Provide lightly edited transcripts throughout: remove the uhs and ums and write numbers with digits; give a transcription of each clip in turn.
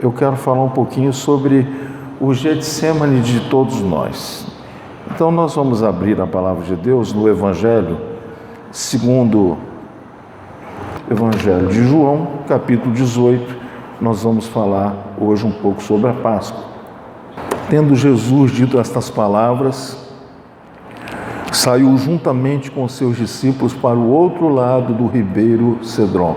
eu quero falar um pouquinho sobre o Getsemane de todos nós. Então nós vamos abrir a palavra de Deus no Evangelho, segundo Evangelho de João, capítulo 18. Nós vamos falar hoje um pouco sobre a Páscoa. Tendo Jesus dito estas palavras, saiu juntamente com seus discípulos para o outro lado do ribeiro Cedron,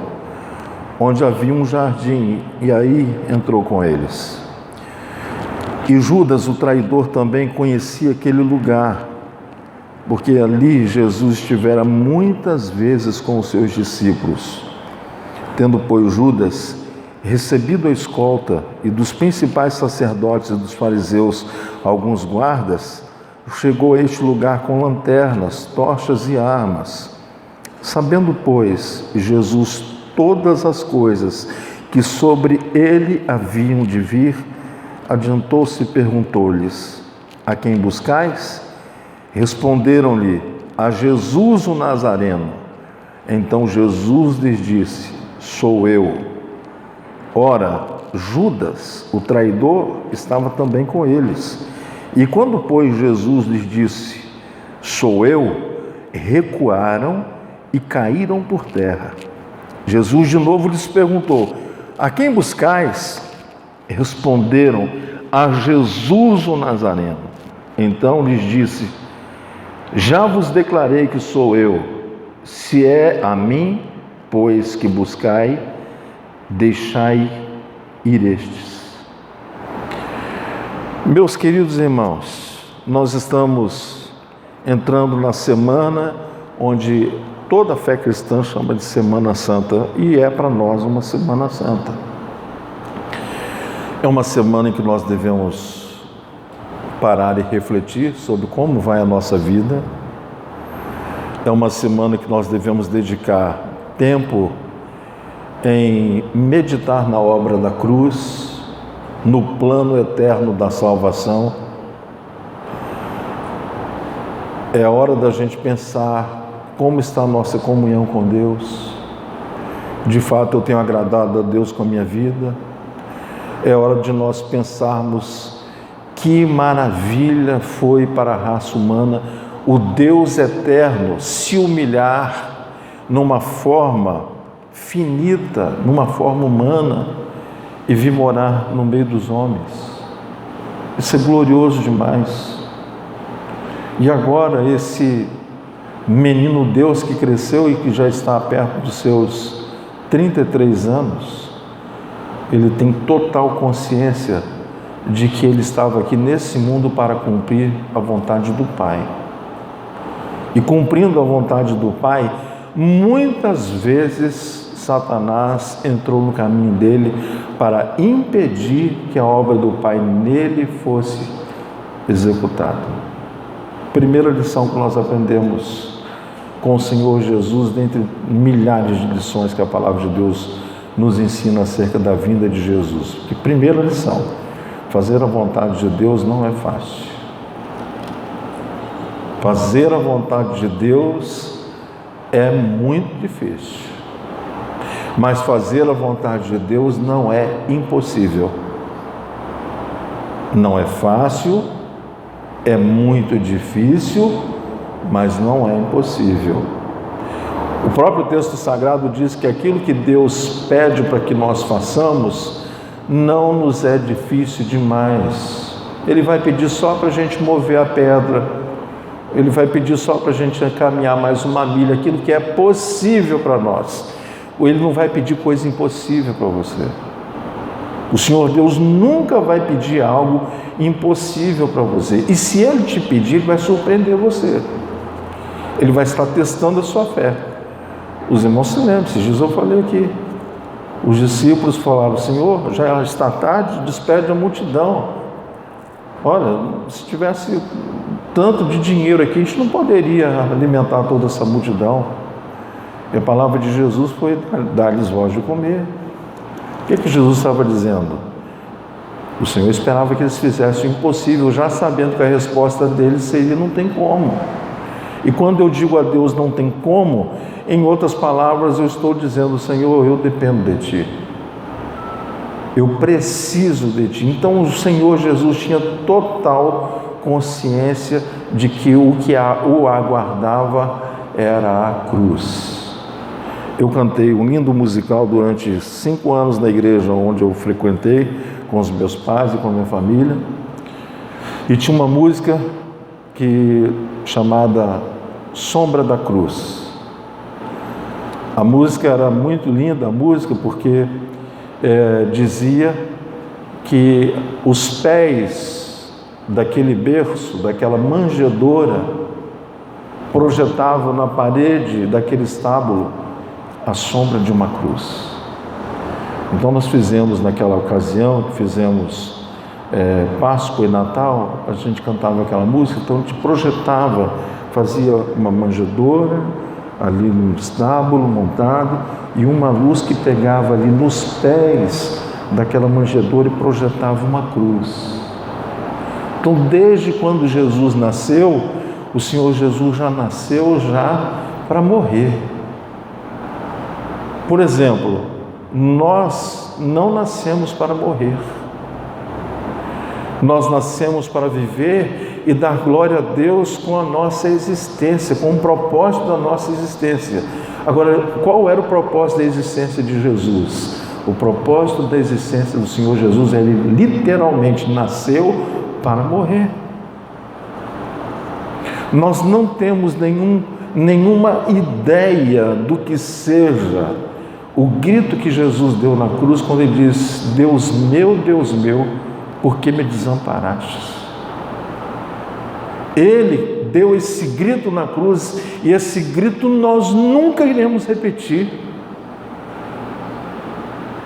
onde havia um jardim, e aí entrou com eles. E Judas, o traidor, também conhecia aquele lugar, porque ali Jesus estivera muitas vezes com os seus discípulos. Tendo, pois, Judas recebido a escolta e dos principais sacerdotes e dos fariseus alguns guardas, chegou a este lugar com lanternas, tochas e armas. Sabendo, pois, Jesus todas as coisas que sobre ele haviam de vir, adiantou-se e perguntou-lhes: a quem buscais? Responderam-lhe: a Jesus o Nazareno. Então Jesus lhes disse: sou eu. Ora, Judas, o traidor, estava também com eles. E quando, pois, Jesus lhes disse: sou eu, recuaram e caíram por terra. Jesus de novo lhes perguntou: a quem buscais? Responderam: a Jesus o Nazareno. Então lhes disse: já vos declarei que sou eu. Se é a mim, pois, que buscai, deixai ir estes. Meus queridos irmãos, nós estamos entrando na semana onde toda a fé cristã chama de Semana Santa, e é para nós uma Semana Santa. É uma semana em que nós devemos parar e refletir sobre como vai a nossa vida. É uma semana que nós devemos dedicar tempo em meditar na obra da cruz, no plano eterno da salvação. É hora da gente pensar como está a nossa comunhão com Deus. De fato, eu tenho agradado a Deus com a minha vida. É hora de nós pensarmos que maravilha foi para a raça humana o Deus eterno se humilhar numa forma finita, numa forma humana, e vir morar no meio dos homens. Isso é glorioso demais. E agora esse menino Deus que cresceu e que já está perto dos seus 33 anos, ele tem total consciência de que ele estava aqui nesse mundo para cumprir a vontade do Pai. E cumprindo a vontade do Pai, muitas vezes Satanás entrou no caminho dele para impedir que a obra do Pai nele fosse executada. Primeira lição que nós aprendemos com o Senhor Jesus, dentre milhares de lições que a palavra de Deus nos ensina acerca da vinda de Jesus. Que primeira lição: fazer a vontade de Deus não é fácil. Fazer a vontade de Deus é muito difícil. Mas fazer a vontade de Deus não é impossível. Não é fácil, é muito difícil, mas não é impossível. O próprio texto sagrado diz que aquilo que Deus pede para que nós façamos não nos é difícil demais. Ele vai pedir só para a gente mover a pedra. Ele vai pedir só para a gente caminhar mais uma milha, aquilo que é possível para nós. Ele não vai pedir coisa impossível para você. O Senhor Deus nunca vai pedir algo impossível para você. E se Ele te pedir, Ele vai surpreender você. Ele vai estar testando a sua fé. Os irmãos se lembram, esses dias eu falei aqui. Os discípulos falaram: Senhor, já está tarde, despede a multidão. Olha, se tivesse tanto de dinheiro aqui, a gente não poderia alimentar toda essa multidão. E a palavra de Jesus foi dar-lhes voz de comer. O que Jesus estava dizendo? O Senhor esperava que eles fizessem o impossível, já sabendo que a resposta deles seria: não tem como. E quando eu digo a Deus não tem como, em outras palavras eu estou dizendo: Senhor, eu dependo de Ti. eu preciso de Ti. Então o Senhor Jesus tinha total consciência de que o que o aguardava era a cruz. Eu cantei um lindo musical durante 5 anos na igreja onde eu frequentei, com os meus pais e com a minha família, e tinha uma música chamada Sombra da Cruz. A música era muito linda, a música, porque dizia que os pés daquele berço, daquela manjedoura, projetavam na parede daquele estábulo a sombra de uma cruz. Então nós fizemos naquela ocasião, fizemos Páscoa e Natal, a gente cantava aquela música, então a gente projetava, fazia uma manjedoura ali no estábulo montado e uma luz que pegava ali nos pés daquela manjedoura e projetava uma cruz. Então desde quando Jesus nasceu, o Senhor Jesus já nasceu para morrer. Por exemplo, nós não nascemos para morrer. Nós nascemos para viver e dar glória a Deus com a nossa existência, com o propósito da nossa existência. Agora, qual era o propósito da existência de Jesus? O propósito da existência do Senhor Jesus, Ele literalmente nasceu para morrer. Nós não temos nenhuma ideia do que seja o grito que Jesus deu na cruz quando Ele diz: Deus meu, por que me desamparaste? Ele deu esse grito na cruz e esse grito nós nunca iremos repetir.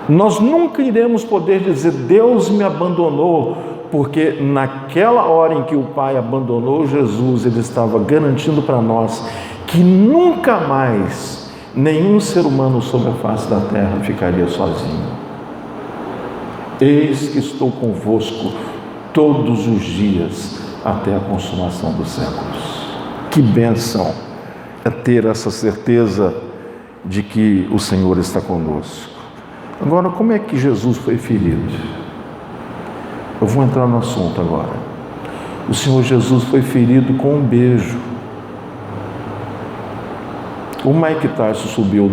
Nós nunca iremos poder dizer: Deus me abandonou, porque naquela hora em que o Pai abandonou Jesus, Ele estava garantindo para nós que nunca mais nenhum ser humano sobre a face da terra ficaria sozinho. Eis que estou convosco todos os dias até a consumação dos séculos. Que bênção é ter essa certeza de que o Senhor está conosco. Agora, como é que Jesus foi ferido? Eu vou entrar no assunto agora. O Senhor Jesus foi ferido com um beijo. O Mike Tyson subiu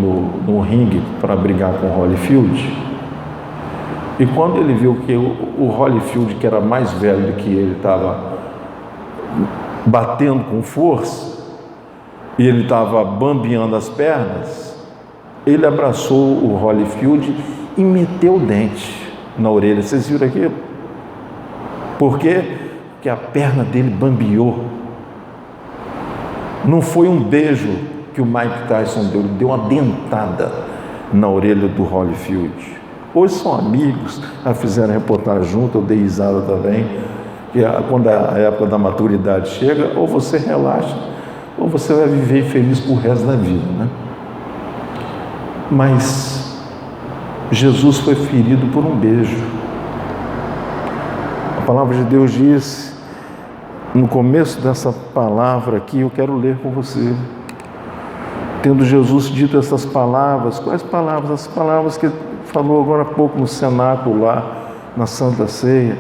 no ringue para brigar com o Holyfield, e quando ele viu que o Holyfield, que era mais velho do que ele, estava batendo com força, e ele estava bambeando as pernas, ele abraçou o Holyfield e meteu o dente na orelha. Vocês viram aquilo? Por quê? Porque a perna dele bambeou. Não foi um beijo que o Mike Tyson deu, ele deu uma dentada na orelha do Holyfield. Hoje são amigos, já fizeram reportagem junto, eu dei risada também. E quando a época da maturidade chega, ou você relaxa, ou você vai viver feliz pro resto da vida, né? Mas Jesus foi ferido por um beijo. A palavra de Deus diz, no começo dessa palavra aqui, eu quero ler com você. Tendo Jesus dito essas palavras, quais palavras? As palavras que ele falou agora há pouco no cenáculo lá, na Santa Ceia.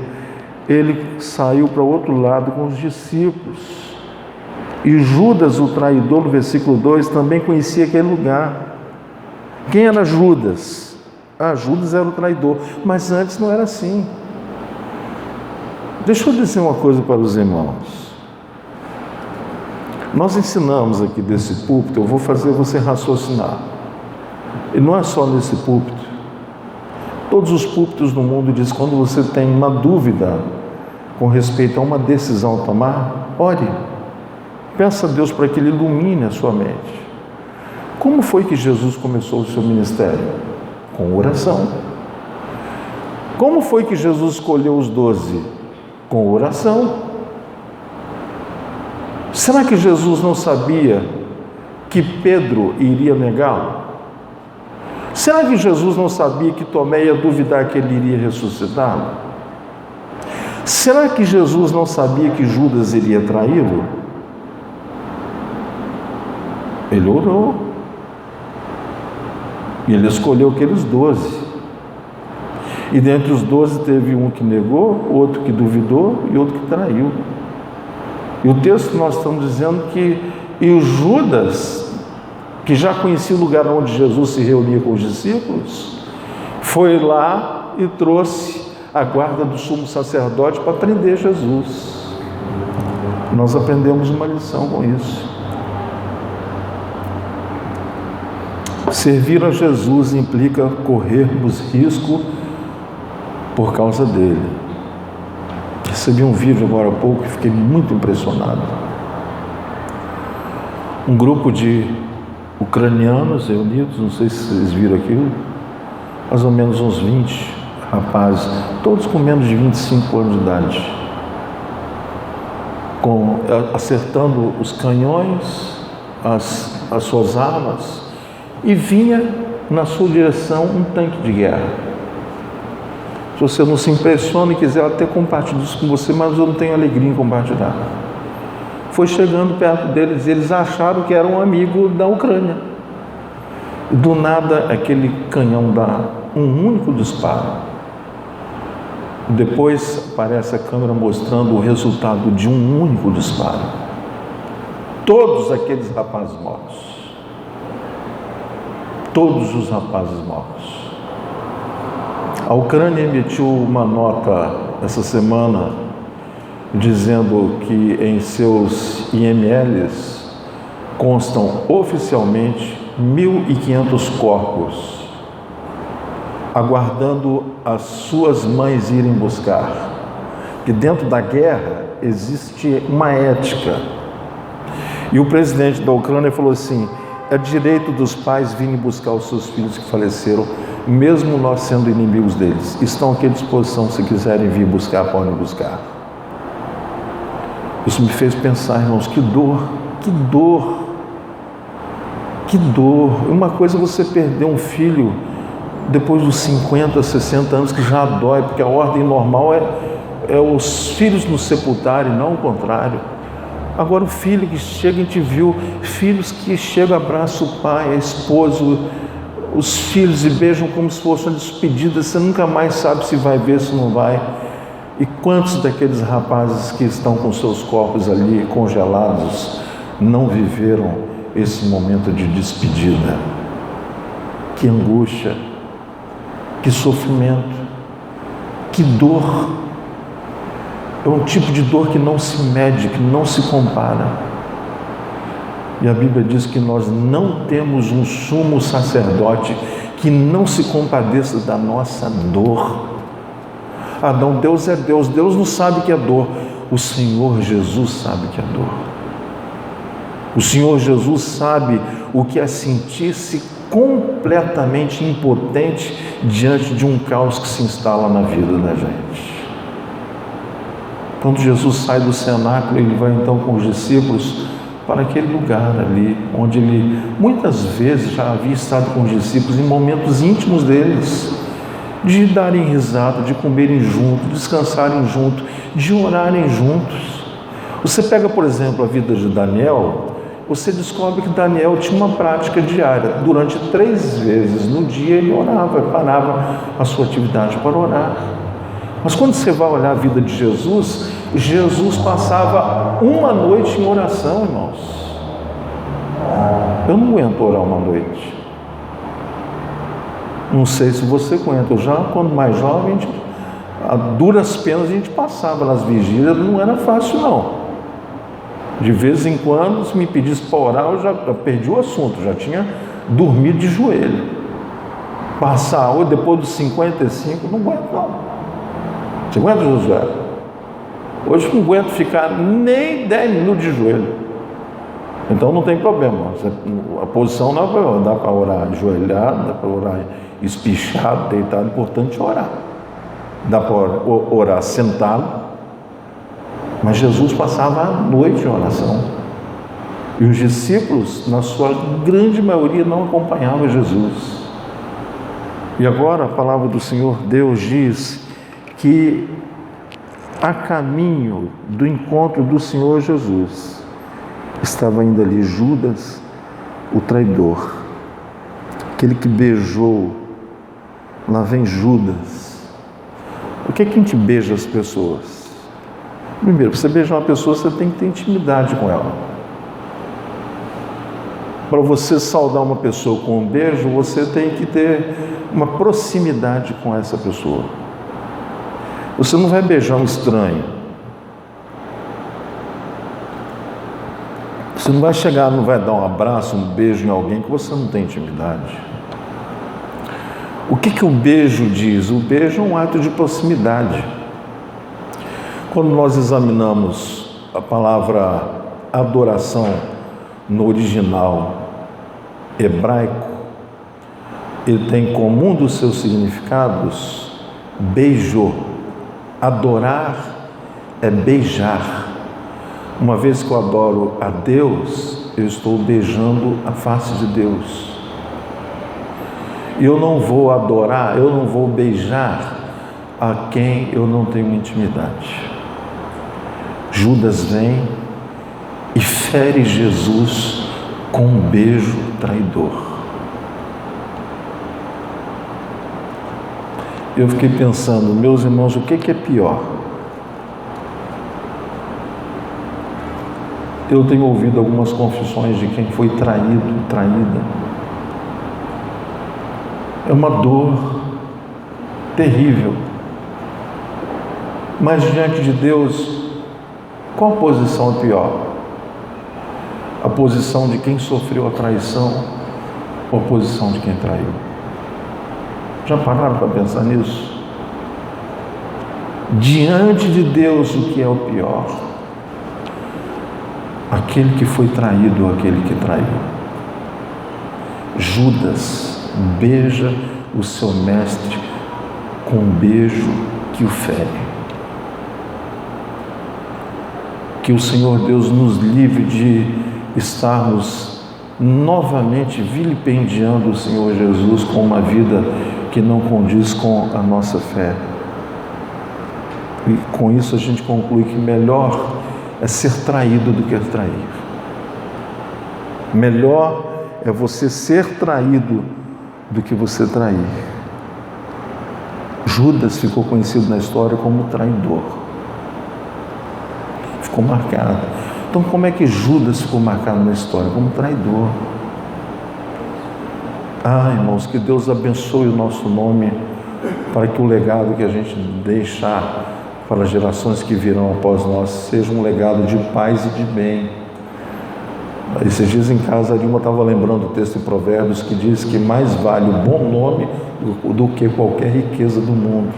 Ele saiu para o outro lado com os discípulos. E Judas, o traidor, no versículo 2, também conhecia aquele lugar. Quem era Judas? Judas era o traidor, mas antes não era assim. Deixa eu dizer uma coisa para os irmãos. Nós ensinamos aqui desse púlpito, eu vou fazer você raciocinar. E não é só nesse púlpito. Todos os púlpitos do mundo dizem que quando você tem uma dúvida com respeito a uma decisão a tomar, ore. Peça a Deus para que Ele ilumine a sua mente. Como foi que Jesus começou o seu ministério? Com oração. Como foi que Jesus escolheu os 12? Com oração. Será que Jesus não sabia que Pedro iria negá-lo? Será que Jesus não sabia que Tomé ia duvidar que ele iria ressuscitá-lo? Será que Jesus não sabia que Judas iria traí-lo? Ele orou. E ele escolheu aqueles 12. E dentre os 12 teve um que negou, outro que duvidou e outro que traiu. E o texto nós estamos dizendo que e o Judas, que já conhecia o lugar onde Jesus se reunia com os discípulos, foi lá e trouxe a guarda do sumo sacerdote para prender Jesus. Nós aprendemos uma lição com isso. Servir a Jesus implica corrermos risco por causa dele. Recebi um vídeo agora há pouco e fiquei muito impressionado. Um grupo de ucranianos reunidos, não sei se vocês viram aquilo, mais ou menos uns 20 rapazes, todos com menos de 25 anos de idade, acertando os canhões, as suas armas, e vinha na sua direção um tanque de guerra. Se você não se impressiona e quiser até compartilhar isso com você, mas eu não tenho alegria em compartilhar. Foi chegando perto deles, eles acharam que era um amigo da Ucrânia. Do nada, aquele canhão dá um único disparo. Depois aparece a câmera mostrando o resultado de um único disparo. Todos aqueles rapazes mortos. Todos os rapazes mortos. A Ucrânia emitiu uma nota essa semana dizendo que em seus IMLs constam oficialmente 1.500 corpos, aguardando as suas mães irem buscar. Que dentro da guerra existe uma ética. E o presidente da Ucrânia falou assim: é direito dos pais virem buscar os seus filhos que faleceram, mesmo nós sendo inimigos deles. Estão aqui à disposição, se quiserem vir buscar, podem buscar. Isso me fez pensar, irmãos, que dor, que dor, que dor. Uma coisa é você perder um filho depois dos 50, 60 anos, que já dói, porque a ordem normal é os filhos nos sepultarem, não o contrário. Agora o filho que chega e te viu, filhos que chegam, abraçam o pai, a esposa, os filhos e beijam como se fosse uma despedida, você nunca mais sabe se vai ver, se não vai. E quantos daqueles rapazes que estão com seus corpos ali congelados não viveram esse momento de despedida? Que angústia, que sofrimento, que dor. É um tipo de dor que não se mede, que não se compara. E a Bíblia diz que nós não temos um sumo sacerdote que não se compadeça da nossa dor. Ah, não, Deus é Deus, Deus não sabe o que é dor. O Senhor Jesus sabe o que é dor. O Senhor Jesus sabe o que é sentir-se completamente impotente diante de um caos que se instala na vida da gente. Quando Jesus sai do cenáculo, ele vai então com os discípulos para aquele lugar ali, onde ele muitas vezes já havia estado com os discípulos em momentos íntimos deles, de darem risada, de comerem juntos, de descansarem juntos, de orarem juntos. Você pega, por exemplo, a vida de Daniel, você descobre que Daniel tinha uma prática diária. Durante 3 vezes no dia ele orava, parava a sua atividade para orar. Mas quando você vai olhar a vida de Jesus, Jesus passava uma noite em oração, irmãos. Eu não aguento orar uma noite. Não sei se você aguenta. Eu já, quando mais jovem, a duras penas a gente passava nas vigílias, não era fácil não. De vez em quando, se me pedisse para orar, eu já perdi o assunto, já tinha dormido de joelho. Passar hoje, depois dos 55, não aguento não. Você aguenta, Josué? Hoje não aguento ficar nem 10 minutos de joelho. Então não tem problema. A posição não é problema. Dá para orar ajoelhado, dá para orar espichado, deitado. O importante é orar. Dá para orar sentado. Mas Jesus passava a noite em oração. E os discípulos, na sua grande maioria, não acompanhavam Jesus. E agora a palavra do Senhor Deus diz que a caminho do encontro do Senhor Jesus estava ainda ali Judas, o traidor, aquele que beijou. Lá vem Judas, que a gente beija as pessoas? Primeiro, para você beijar uma pessoa, você tem que ter intimidade com ela. Para você saudar uma pessoa com um beijo, você tem que ter uma proximidade com essa pessoa. Você não vai beijar um estranho. Você não vai chegar, não vai dar um abraço, um beijo em alguém que você não tem intimidade. O que o beijo diz? O beijo é um ato de proximidade. Quando nós examinamos a palavra adoração no original hebraico, ele tem como um dos seus significados beijo. Adorar é beijar. Uma vez que eu adoro a Deus, eu estou beijando a face de Deus. Eu não vou adorar, eu não vou beijar a quem eu não tenho intimidade. Judas vem e fere Jesus com um beijo traidor. Eu fiquei pensando, meus irmãos, o que é pior? Eu tenho ouvido algumas confissões de quem foi traído, traída. É uma dor terrível. Mas diante de Deus, qual posição é pior? A posição de quem sofreu a traição ou a posição de quem traiu? Já pararam para pensar nisso? Diante de Deus, o que é o pior? Aquele que foi traído ou aquele que traiu? Judas beija o seu mestre com um beijo que o fere. Que o Senhor Deus nos livre de estarmos novamente vilipendiando o Senhor Jesus com uma vida que não condiz com a nossa fé. E com isso a gente conclui que melhor é ser traído do que trair. Melhor é você ser traído do que você trair. Judas ficou conhecido na história como traidor. Ficou marcado. Então, como é que Judas ficou marcado na história? Como traidor. Ah, irmãos, que Deus abençoe o nosso nome para que o legado que a gente deixar para as gerações que virão após nós seja um legado de paz e de bem. Esses dias em casa, a Dilma estava lembrando o texto em Provérbios que diz que mais vale o bom nome do que qualquer riqueza do mundo.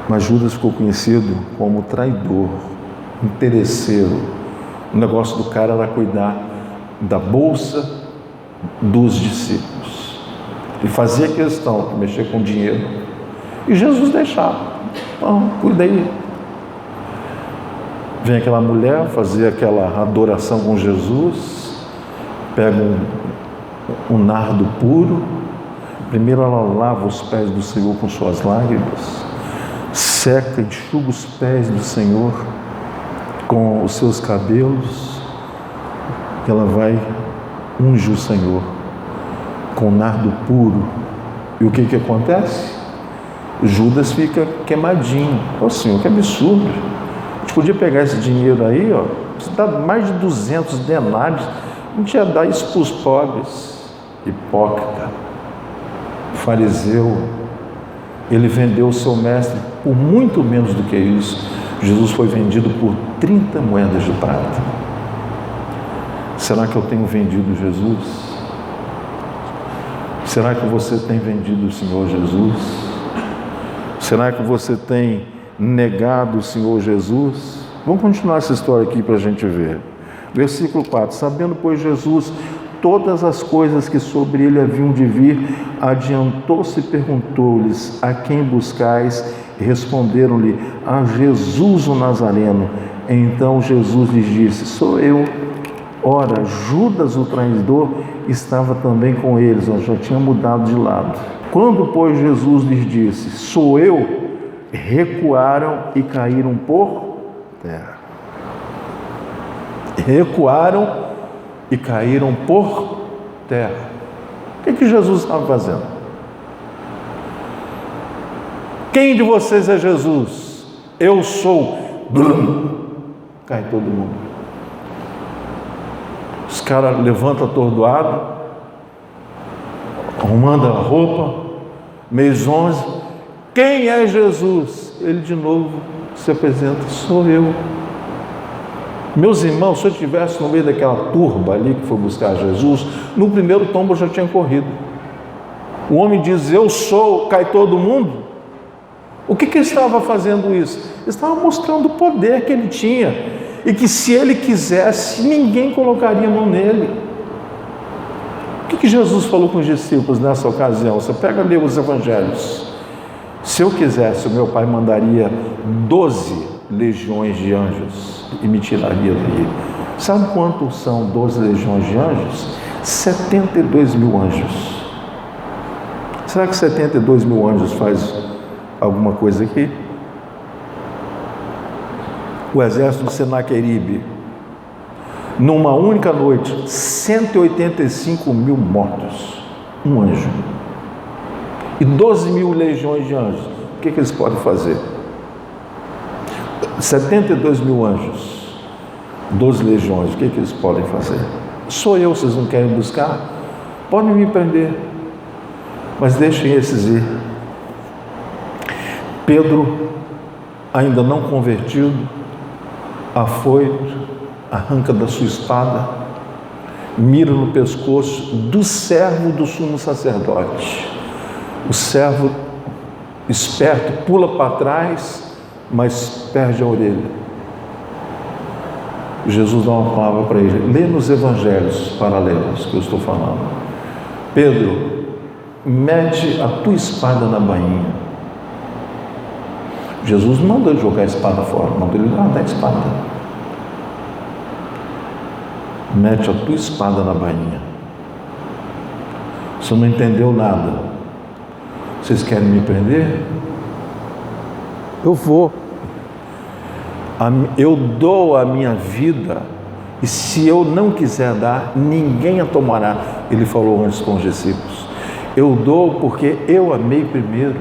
Mas Judas ficou conhecido como traidor, interesseiro. O negócio do cara era cuidar da bolsa dos discípulos. Ele fazia questão de mexer com dinheiro e Jesus deixava. Então, cuida aí. Vem aquela mulher fazer aquela adoração com Jesus, pega um nardo puro, primeiro ela lava os pés do Senhor com suas lágrimas, seca, enxuga os pés do Senhor com os seus cabelos, ela vai unge o Senhor com nardo puro. E o que acontece? Judas fica queimadinho. Ô Senhor, que absurdo! A gente podia pegar esse dinheiro aí, ó, você dá mais de 200 denários, a gente ia dar isso para os pobres. Hipócrita, fariseu, ele vendeu o seu mestre por muito menos do que isso. Jesus foi vendido por 30 moedas de prata. Será que eu tenho vendido Jesus? Será que você tem vendido o Senhor Jesus? Será que você tem negado o Senhor Jesus? Vamos continuar essa história aqui para a gente ver. Versículo 4. Sabendo, pois, Jesus todas as coisas que sobre ele haviam de vir, adiantou-se e perguntou-lhes: a quem buscais? E responderam-lhe: a Jesus o Nazareno. Então Jesus lhes disse: sou eu. Ora, Judas o traidor estava também com eles, já tinha mudado de lado. Quando, pois, Jesus lhes disse: sou eu, recuaram e caíram por terra. Recuaram e caíram por terra. O que Jesus estava fazendo? Quem de vocês é Jesus? Eu sou. Cai todo mundo. Os caras levantam atordoado, arrumando a roupa, mês 11. Quem é Jesus? Ele de novo se apresenta: sou eu. Meus irmãos, se eu estivesse no meio daquela turba ali que foi buscar Jesus, no primeiro tombo eu já tinha corrido. O homem diz: eu sou, cai todo mundo. O que ele estava fazendo isso? Ele estava mostrando o poder que ele tinha, e que se ele quisesse, ninguém colocaria a mão nele. O que Jesus falou com os discípulos nessa ocasião? Você pega ali os evangelhos. Se eu quisesse, o meu Pai mandaria 12 legiões de anjos e me tiraria daí. Sabe quanto são 12 legiões de anjos? 72 mil anjos. Será que 72 mil anjos faz alguma coisa aqui? O exército de Senaqueribe, numa única noite, 185 mil mortos, um anjo. E 12 mil legiões de anjos, o que eles podem fazer? 72 mil anjos, 12 legiões, o que eles podem fazer? Sou eu, vocês não querem buscar? Podem me prender, mas deixem esses ir. Pedro, ainda não convertido, afoito, arranca da sua espada, mira no pescoço do servo do sumo sacerdote. O servo, esperto, pula para trás, mas perde a orelha. Jesus dá uma palavra para ele: lê nos evangelhos paralelos que eu estou falando. Pedro, mete a tua espada na bainha. Jesus não mandou ele jogar a espada fora, mandou ele guardar a espada. Mete a tua espada na bainha. Você não entendeu nada. Vocês querem me prender? Eu vou. Eu dou a minha vida, e se eu não quiser dar, ninguém a tomará. Ele falou antes com os discípulos. Eu dou porque eu amei primeiro.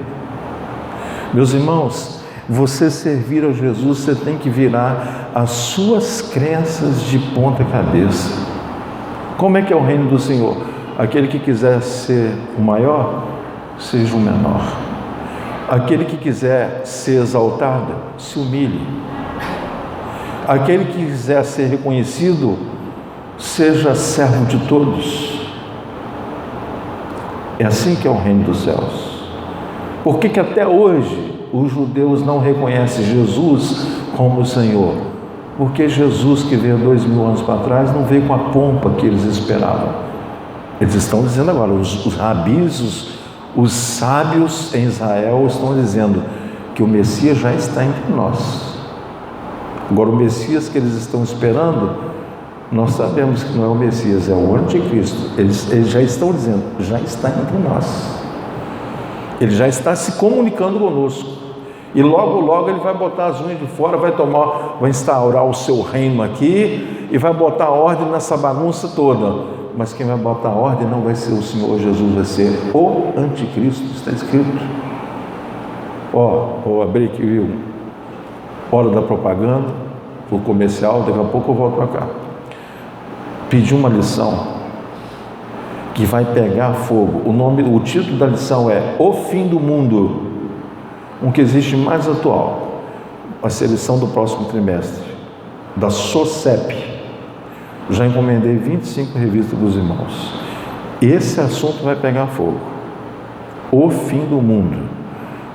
Meus irmãos, você servir a Jesus, você tem que virar as suas crenças de ponta cabeça. Como é que é o reino do Senhor? Aquele que quiser ser o maior, seja o menor. Aquele que quiser ser exaltado, se humilhe. Aquele que quiser ser reconhecido, seja servo de todos. É assim que é o reino dos céus. Por que até hoje os judeus não reconhecem Jesus como o Senhor? Porque Jesus, que veio 2000 anos para trás, não veio com a pompa que eles esperavam. Eles estão dizendo agora, os rabis, os sábios em Israel estão dizendo que o Messias já está entre nós. Agora, o Messias que eles estão esperando, nós sabemos que não é o Messias, é o Anticristo. Eles já estão dizendo, já está entre nós. Ele já está se comunicando conosco. E logo, logo ele vai botar as unhas de fora, vai instaurar o seu reino aqui e vai botar ordem nessa bagunça toda. Mas quem vai botar ordem não vai ser o Senhor Jesus, vai ser o Anticristo, está escrito. Vou abrir aqui, viu? Hora da propaganda, o comercial, daqui a pouco eu volto para cá. Pedi uma lição que vai pegar fogo. O título da lição é O Fim do Mundo, um que existe mais atual. Vai ser a lição do próximo trimestre, da SOCEP. Já encomendei 25 revistas dos irmãos. Esse assunto vai pegar fogo. O fim do mundo.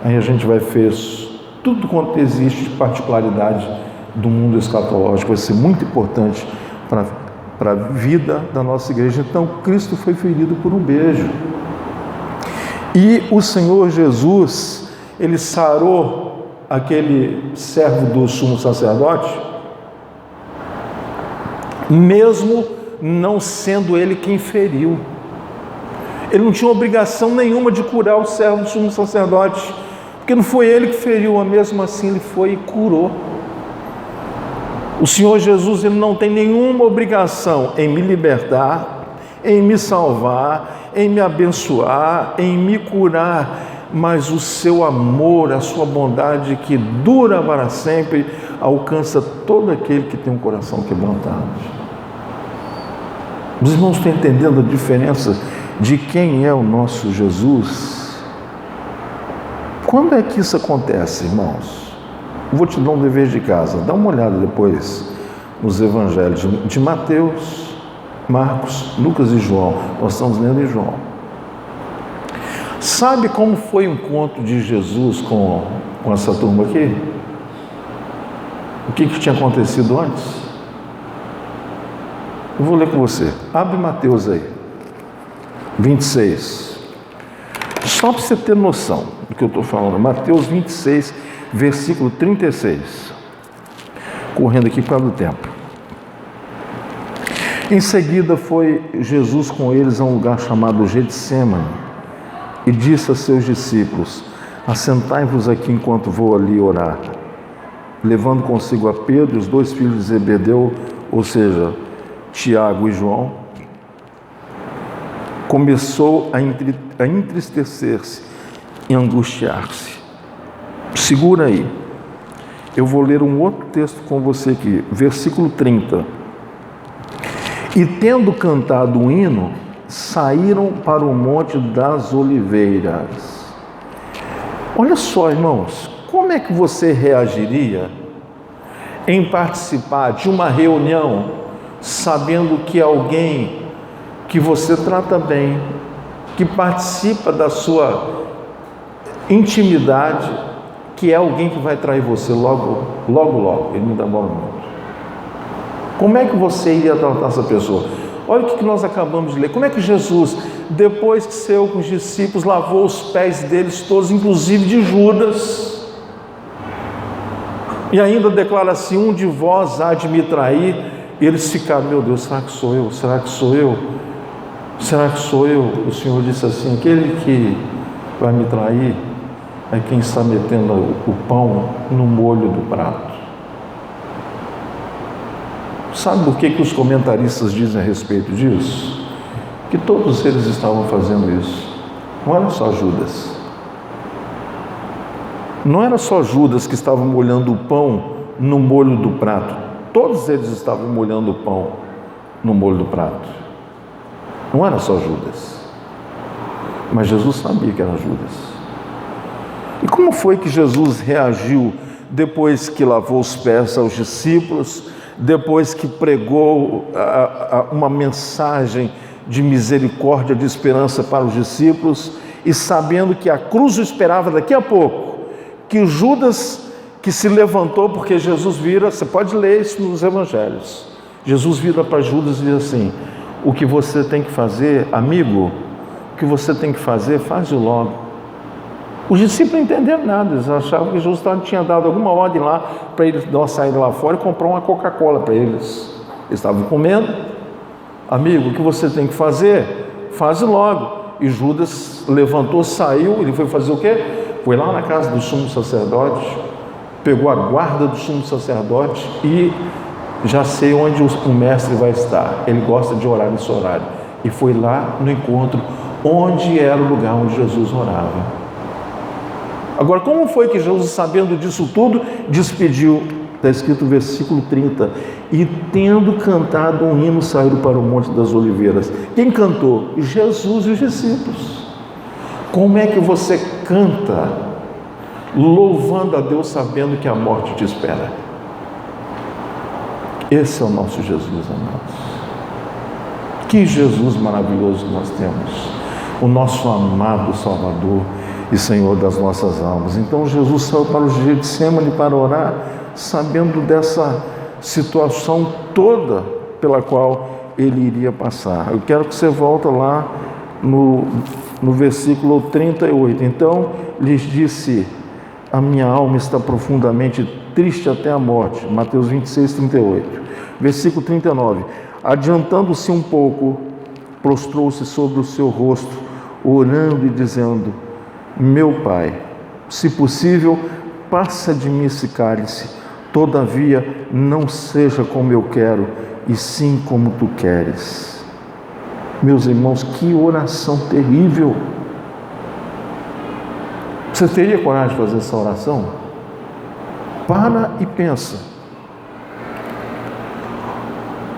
Aí a gente vai ver tudo quanto existe de particularidade do mundo escatológico. Vai ser muito importante para a vida da nossa igreja. Então, Cristo foi ferido por um beijo. E o Senhor Jesus, ele sarou aquele servo do sumo sacerdote, mesmo não sendo ele quem feriu. Ele não tinha obrigação nenhuma de curar o servo do sumo sacerdote, porque não foi ele que feriu, mas mesmo assim ele foi e curou. O Senhor Jesus, ele não tem nenhuma obrigação em me libertar, em me salvar, em me abençoar, em me curar, mas o seu amor, a sua bondade que dura para sempre, alcança todo aquele que tem um coração quebrantado. Os irmãos estão entendendo a diferença de quem é o nosso Jesus? Quando é que isso acontece, irmãos? Vou te dar um dever de casa. Dá uma olhada depois nos evangelhos de Mateus, Marcos, Lucas e João. Nós estamos lendo em João. Sabe como foi o encontro de Jesus com essa turma aqui? O que tinha acontecido antes? Eu vou ler com você. Abre Mateus aí, 26. Só para você ter noção do que eu estou falando. Mateus 26, versículo 36. Correndo aqui por causa do tempo. Em seguida foi Jesus com eles a um lugar chamado Getsêmani e disse a seus discípulos: assentai-vos aqui enquanto vou ali orar. Levando consigo a Pedro e os 2 filhos de Zebedeu, ou seja, Tiago e João, começou a entristecer-se e angustiar-se. Segura aí. Eu vou ler um outro texto com você aqui, versículo 30. E tendo cantado um hino, saíram para o Monte das Oliveiras. Olha só, irmãos, como é que você reagiria em participar de uma reunião sabendo que alguém que você trata bem, que participa da sua intimidade, que é alguém que vai trair você logo, ele não demora muito. Como é que você iria tratar essa pessoa? Olha o que nós acabamos de ler. Como é que Jesus, depois que saiu com os discípulos, lavou os pés deles todos, inclusive de Judas, e ainda declara assim: um de vós há de me trair. E eles ficaram: meu Deus, será que sou eu? Será que sou eu? Será que sou eu? O Senhor disse assim: aquele que vai me trair é quem está metendo o pão no molho do prato. Sabe por que os comentaristas dizem a respeito disso? Que todos eles estavam fazendo isso. Não era só Judas. Não era só Judas que estava molhando o pão no molho do prato. Todos eles estavam molhando o pão no molho do prato. Não era só Judas. Mas Jesus sabia que era Judas. E como foi que Jesus reagiu depois que lavou os pés aos discípulos, depois que pregou uma mensagem de misericórdia, de esperança para os discípulos, e sabendo que a cruz o esperava daqui a pouco, que Judas, que se levantou, porque Jesus vira, você pode ler isso nos evangelhos, Jesus vira para Judas e diz assim: o que você tem que fazer, amigo, o que você tem que fazer, faz-o logo. Os discípulos não entenderam nada, eles achavam que Jesus tinha dado alguma ordem lá para eles dar uma saída lá fora e comprar uma Coca-Cola para eles. Eles estavam comendo. Amigo, o que você tem que fazer? Faz logo. E Judas levantou, saiu, ele foi fazer o quê? Foi lá na casa do sumo sacerdote, pegou a guarda do sumo sacerdote e já sei onde o mestre vai estar. Ele gosta de orar nesse horário. E foi lá no encontro, onde era o lugar onde Jesus orava. Agora, como foi que Jesus, sabendo disso tudo, despediu? Está escrito no versículo 30. E tendo cantado um hino, saíram para o Monte das Oliveiras. Quem cantou? Jesus e os discípulos. Como é que você canta louvando a Deus, sabendo que a morte te espera? Esse é o nosso Jesus, amados. Que Jesus maravilhoso nós temos. O nosso amado Salvador e Senhor das nossas almas. Então Jesus saiu para o Getsêmani para orar, sabendo dessa situação toda pela qual ele iria passar. Eu quero que você volte lá no versículo 38. Então lhes disse: a minha alma está profundamente triste até a morte. Mateus 26, 38. Versículo 39. Adiantando-se um pouco, prostrou-se sobre o seu rosto, orando e dizendo: meu Pai, se possível, passa de mim esse cálice, todavia não seja como eu quero, e sim como tu queres. Meus irmãos, que oração terrível! Você teria coragem de fazer essa oração? Para e pensa.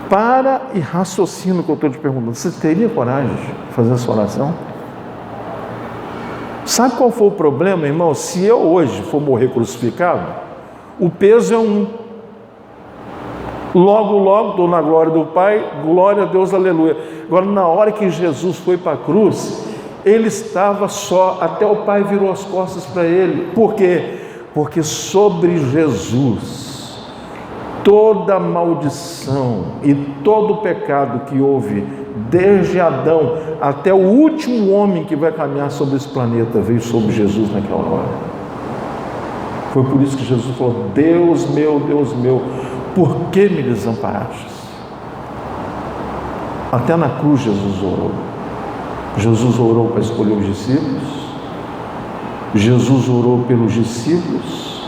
Para e raciocina o que eu estou te perguntando. Você teria coragem de fazer essa oração? Sabe qual foi o problema, irmão? Se eu hoje for morrer crucificado, o peso é 1. Logo, estou na glória do Pai, glória a Deus, aleluia. Agora, na hora que Jesus foi para a cruz, ele estava só, até o Pai virou as costas para ele. Por quê? Porque sobre Jesus, toda maldição e todo pecado que houve, desde Adão até o último homem que vai caminhar sobre esse planeta, veio sobre Jesus naquela hora. Foi por isso que Jesus falou: Deus meu, por que me desamparastes? Até na cruz Jesus orou. Jesus orou para escolher os discípulos, Jesus orou pelos discípulos,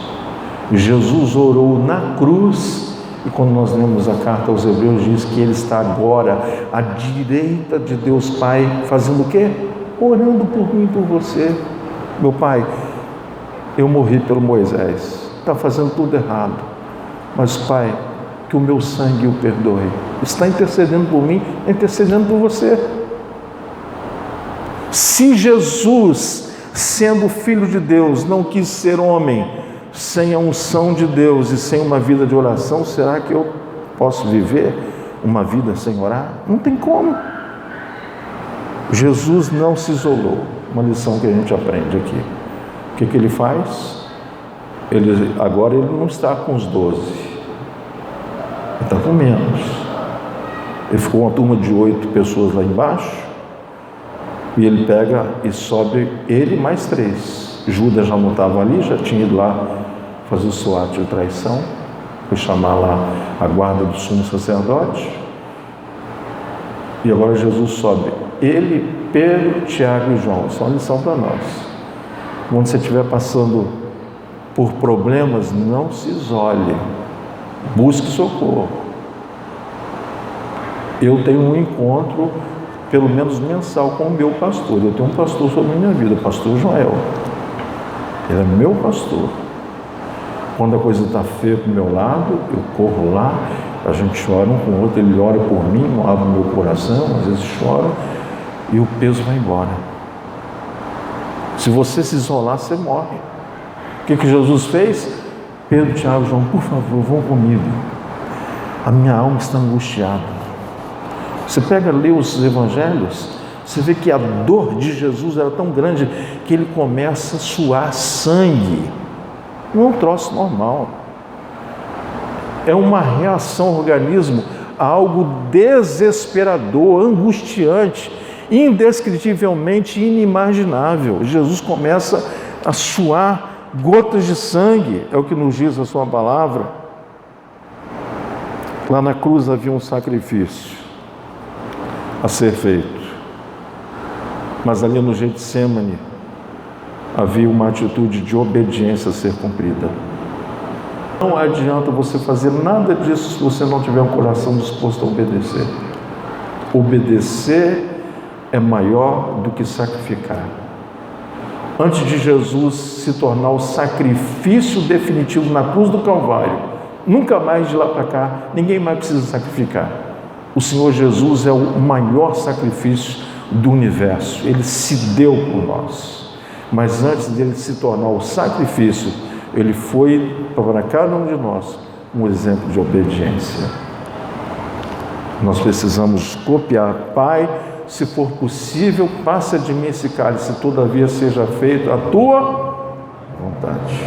Jesus orou na cruz, e quando nós lemos a carta aos Hebreus, diz que Ele está agora à direita de Deus Pai, fazendo o quê? Orando por mim e por você. Meu Pai, eu morri pelo Moisés, está fazendo tudo errado, mas Pai, que o meu sangue o perdoe. Está intercedendo por mim, intercedendo por você. Se Jesus, sendo Filho de Deus, não quis ser homem, sem a unção de Deus e sem uma vida de oração, será que eu posso viver uma vida sem orar? Não tem como. Jesus não se isolou. Uma lição que a gente aprende aqui. O que ele faz? Agora ele não está com os 12. Ele está com menos. Ele ficou uma turma de 8 pessoas lá embaixo, e ele pega e sobe ele mais 3. Judas já não estava ali, já tinha ido lá fazer o seu ato de traição, foi chamar lá a guarda do sumo sacerdote, e agora Jesus sobe, ele, Pedro, Tiago e João. Isso é uma lição para nós. Quando você estiver passando por problemas, não se isole, busque socorro. Eu tenho um encontro, pelo menos mensal, com o meu pastor. Eu tenho um pastor sobre a minha vida, o pastor Joel. Ele é meu pastor. Quando a coisa está feia para o meu lado, eu corro lá, a gente chora um com o outro, ele ora por mim, abre o meu coração, às vezes chora, e o peso vai embora. Se você se isolar, você morre. O que Jesus fez? Pedro, Tiago, João, por favor, vão comigo. A minha alma está angustiada. Você pega, lê os evangelhos, você vê que a dor de Jesus era tão grande que ele começa a suar sangue. Não é um troço normal. É uma reação ao organismo a algo desesperador, angustiante, indescritivelmente inimaginável. Jesus começa a suar gotas de sangue, é o que nos diz a sua palavra. Lá na cruz havia um sacrifício a ser feito, mas ali no Getsemane havia uma atitude de obediência a ser cumprida. Não adianta você fazer nada disso se você não tiver um coração disposto a obedecer. Obedecer é maior do que sacrificar. Antes de Jesus se tornar o sacrifício definitivo na cruz do Calvário, nunca mais de lá para cá, ninguém mais precisa sacrificar. O Senhor Jesus é o maior sacrifício do universo. Ele se deu por nós. Mas antes dele se tornar o sacrifício, ele foi para cada um de nós um exemplo de obediência. Nós precisamos copiar. Pai, se for possível, passa de mim esse cálice, todavia seja feita a tua vontade.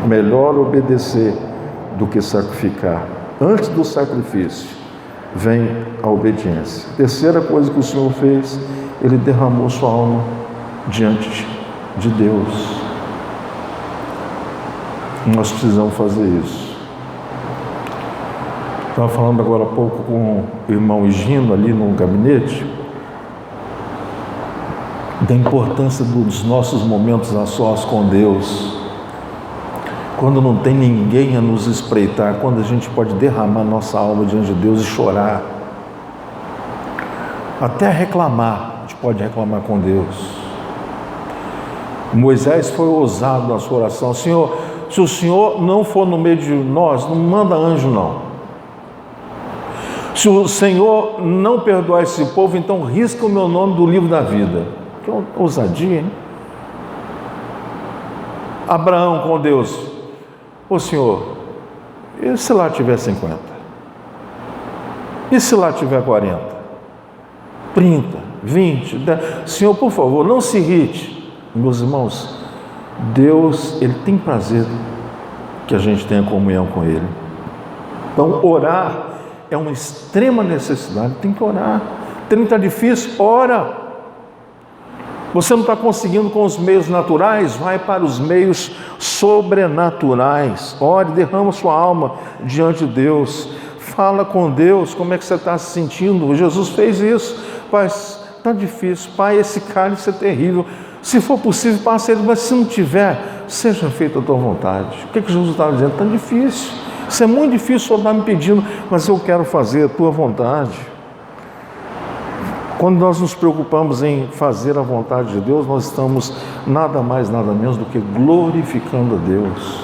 Melhor obedecer do que sacrificar. Antes do sacrifício vem a obediência. Terceira coisa que o Senhor fez, ele derramou sua alma diante de Deus. Nós precisamos fazer isso. Estava falando agora há pouco com o irmão Higino ali no gabinete, da importância dos nossos momentos a sós com Deus. Quando não tem ninguém a nos espreitar, quando a gente pode derramar nossa alma diante de Deus e chorar, até reclamar, a gente pode reclamar com Deus. Moisés foi ousado na sua oração: Senhor, se o Senhor não for no meio de nós, não manda anjo não. Se o Senhor não perdoar esse povo, então risca o meu nome do livro da vida. Que ousadia, hein? Abraão com Deus: ô Senhor, e se lá tiver 50? E se lá tiver 40? 30, 20, 10? Senhor, por favor, não se irrite. Meus irmãos, Deus, Ele tem prazer que a gente tenha comunhão com Ele. Então, orar é uma extrema necessidade, tem que orar. Tem que estar difícil, ora. Você não está conseguindo com os meios naturais, vai para os meios sobrenaturais. Ore, derrama sua alma diante de Deus. Fala com Deus, como é que você está se sentindo? Jesus fez isso. Pai, está difícil. Pai, esse cálice é terrível. Se for possível, passe ele, mas se não tiver, seja feita a tua vontade. O que Jesus estava dizendo? Está difícil. Isso é muito difícil, o Senhor está me pedindo, mas eu quero fazer a tua vontade. Quando nós nos preocupamos em fazer a vontade de Deus, nós estamos nada mais, nada menos do que glorificando a Deus.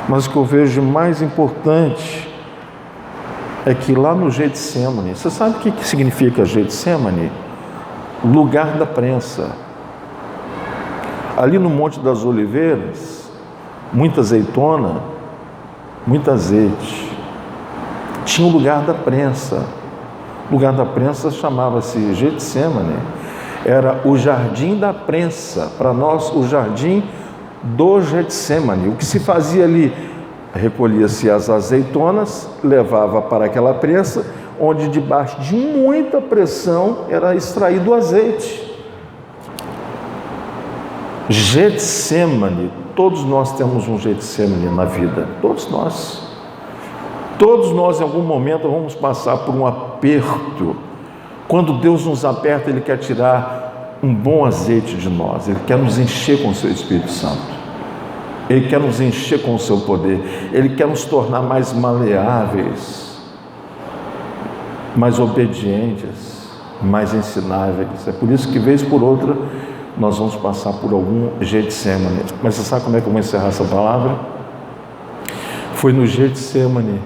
Mas o que eu vejo de mais importante é que lá no Getsemane, você sabe o que significa Getsemane? Lugar da prensa. Ali no Monte das Oliveiras, muita azeitona, muito azeite. Tinha o lugar da prensa. O lugar da prensa chamava-se Getsemane. Era o jardim da prensa. Para nós, o jardim do Getsemane. O que se fazia ali? Recolhia-se as azeitonas, levava para aquela prensa, onde debaixo de muita pressão era extraído o azeite. Getsemane, todos nós temos um Getsemane na vida, todos nós. Todos nós em algum momento vamos passar por um aperto. Quando Deus nos aperta, Ele quer tirar um bom azeite de nós, Ele quer nos encher com o seu Espírito Santo. Ele quer nos encher com o seu poder, Ele quer nos tornar mais maleáveis, mais obedientes, mais ensináveis. É por isso que, vez por outra, nós vamos passar por algum Getsemane. Mas você sabe como é que eu vou encerrar essa palavra? Foi no Getsemane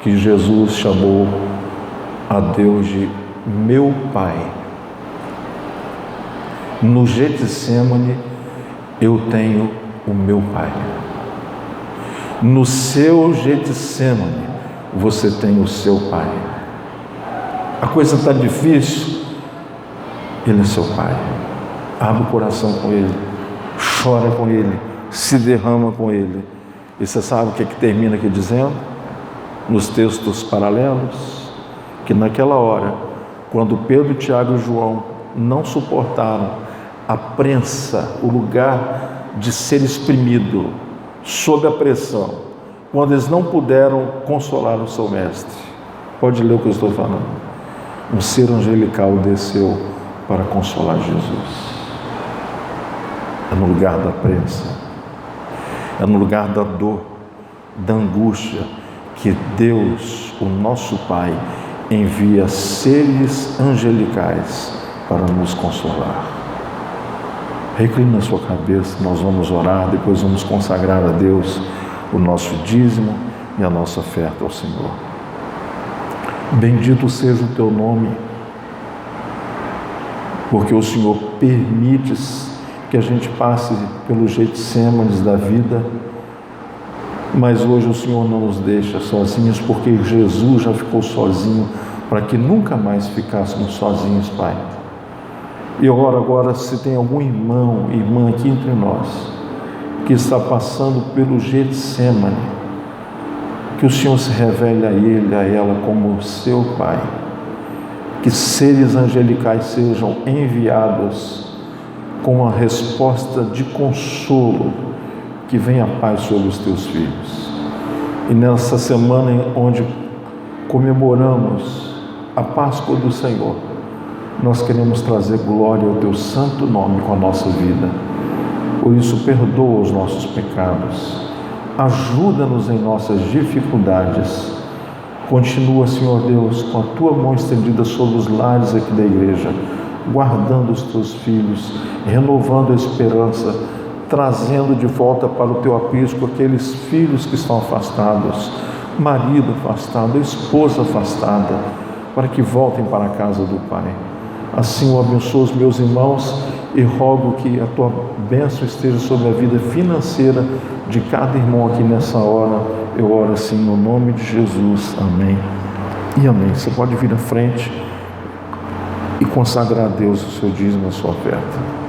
que Jesus chamou a Deus de meu Pai. No Getsemane eu tenho o meu Pai. No seu Getsemane você tem o seu Pai. A coisa está difícil, Ele é seu Pai. Abre o coração com Ele, chora com Ele, se derrama com Ele. E você sabe o que termina aqui dizendo? Nos textos paralelos, que naquela hora, quando Pedro, Tiago e João não suportaram a prensa, o lugar de ser exprimido sob a pressão, quando eles não puderam consolar o seu mestre, pode ler o que eu estou falando, um ser angelical desceu para consolar Jesus. É no lugar da prensa, é no lugar da dor, da angústia, que Deus, o nosso Pai, envia seres angelicais para nos consolar. Recline na sua cabeça, nós vamos orar, depois vamos consagrar a Deus o nosso dízimo e a nossa oferta ao Senhor. Bendito seja o teu nome, porque o Senhor permite que a gente passe pelos Getsêmanes da vida, mas hoje o Senhor não nos deixa sozinhos, porque Jesus já ficou sozinho, para que nunca mais ficássemos sozinhos, Pai. E eu oro agora, se tem algum irmão, irmã aqui entre nós, que está passando pelo Getsemane, que o Senhor se revele a ele, a ela, como seu Pai, que seres angelicais sejam enviados com a resposta de consolo, que venha a paz sobre os teus filhos. E nessa semana onde comemoramos a Páscoa do Senhor, nós queremos trazer glória ao teu santo nome com a nossa vida. Por isso, perdoa os nossos pecados, ajuda-nos em nossas dificuldades. Continua, Senhor Deus, com a tua mão estendida sobre os lares aqui da igreja, guardando os teus filhos, renovando a esperança, trazendo de volta para o teu aprisco aqueles filhos que estão afastados, marido afastado, esposa afastada, para que voltem para a casa do Pai. Assim eu abençoo os meus irmãos e rogo que a tua bênção esteja sobre a vida financeira de cada irmão aqui nessa hora. Eu oro assim no nome de Jesus. Amém e amém. Você pode vir à frente e consagrar a Deus o seu dízimo, a sua oferta.